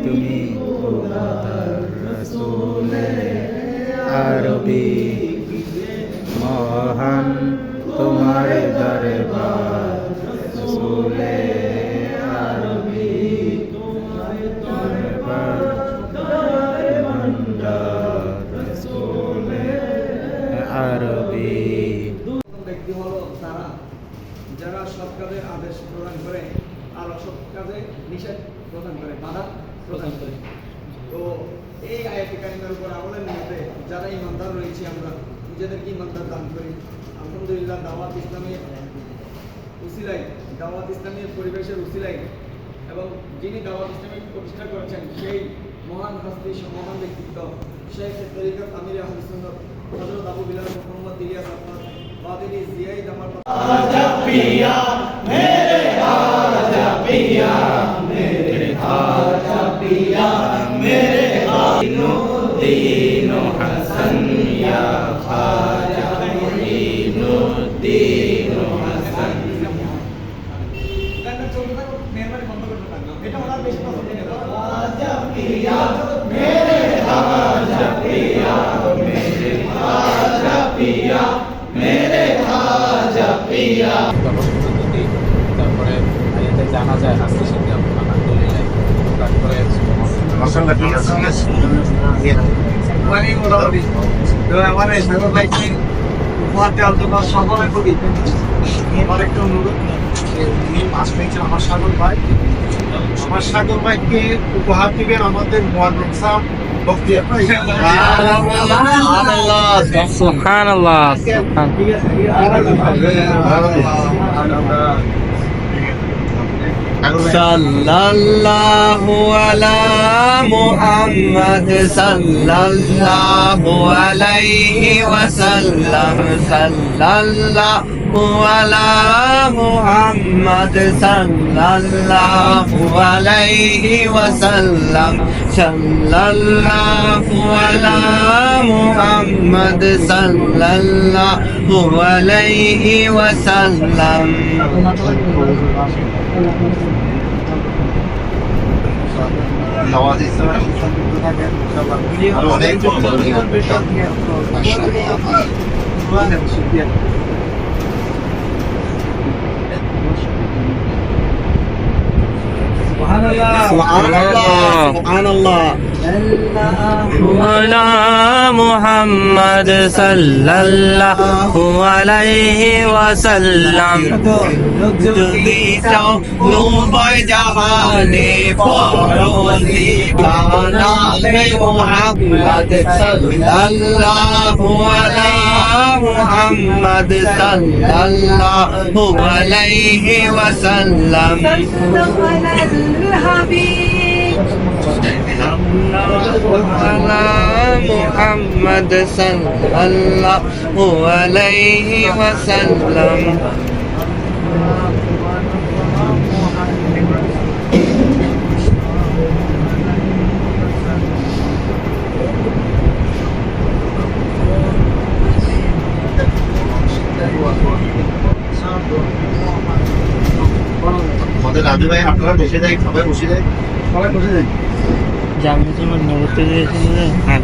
তুমি রাসূলে আরবি মহান তোমার দরবার রাসূলে আরবি দরবার রাসূলে আরবি। ব্যক্তি হলো তারা যারা সৎ কাজের আদেশ প্রদান করে আর অসৎ কাজে নিষেধ প্রদান করে, বাধা প্রদান করে। তো এই আয়াতে কারিমার উপর আমলের নিয়তে যারা ইমানদার রয়েছে আমরা নিজেদেরকে ইমানদার দান করি। আলহামদুলিল্লাহ দাওয়াত ইসলামের উসিলায়, দাওয়াত ইসলামের পরিবেশের উসিলায় এবং যিনি দাওয়াত ইসলামের প্রতিষ্ঠা করেছেন সেই মহান হস্তি, মহান ব্যক্তিত্ব শেখ তরিকত আমির আহলে সুন্নাত হযরত আবু বিলাল মুহাম্মদ ইলিয়াস আহমদ কাদেরী জিয়াই দামার आजा पिया मेरे आजा पिया मेरे आजा पिया मेरे दीनो दीनो हसन या खाजा दीनो दीनो हसन। গানটা চলতে থাকো, মেহরবানি বন্ধ করতে থাকো, এটা ওনার বেশি পছন্দ নেই। आजा पिया मेरे आजा पिया मेरे आजा पिया मेरे आजा पिया। তারপরে আয়াতে জানা যায় আজকে সাথে আলহামদুলিল্লাহ। তারপরে মানে মোটামুটি তো আমার এই সাগর ভাইকে উপহার দেওয়ার জন্য সকলে খুবই আমার একটা অনুরোধ, মাছ পেয়েছেন আমার সাগর ভাইকে উপহার দিবেন আমাদের মোয়াজ্জেম সাহেব বক্তিয়া। সুবহানাল্লাহ सल्लल्लाहु अला मुहम्मद सल्लल्लाहु अलैहि वसल्लम सल्लल्लाहु अला मुहम्मद सल्लल्लाहु अलैहि वसल्लम सल्लल्लाहु अला मुहम्मद सल्लल्लाहु अलैहि वसल्लम। على محمد صلى الله عليه وسلم। যদি চাও নূর জাহানে পরোজি কানা হে মুহাম্মদ সাল্লাল্লাহু আলা মুহাম্মদ সাল্লাল্লাহু আলাইহি ওয়াসাল্লাম। على محمد صلى الله عليه وسلم। আমাদের রাজু ভাই আপনারা বসে যাই, সবাই বসে যাই, সবাই বসে যাই। জামিয়া তোমার নবতে দিয়েছিল। হ্যাঁ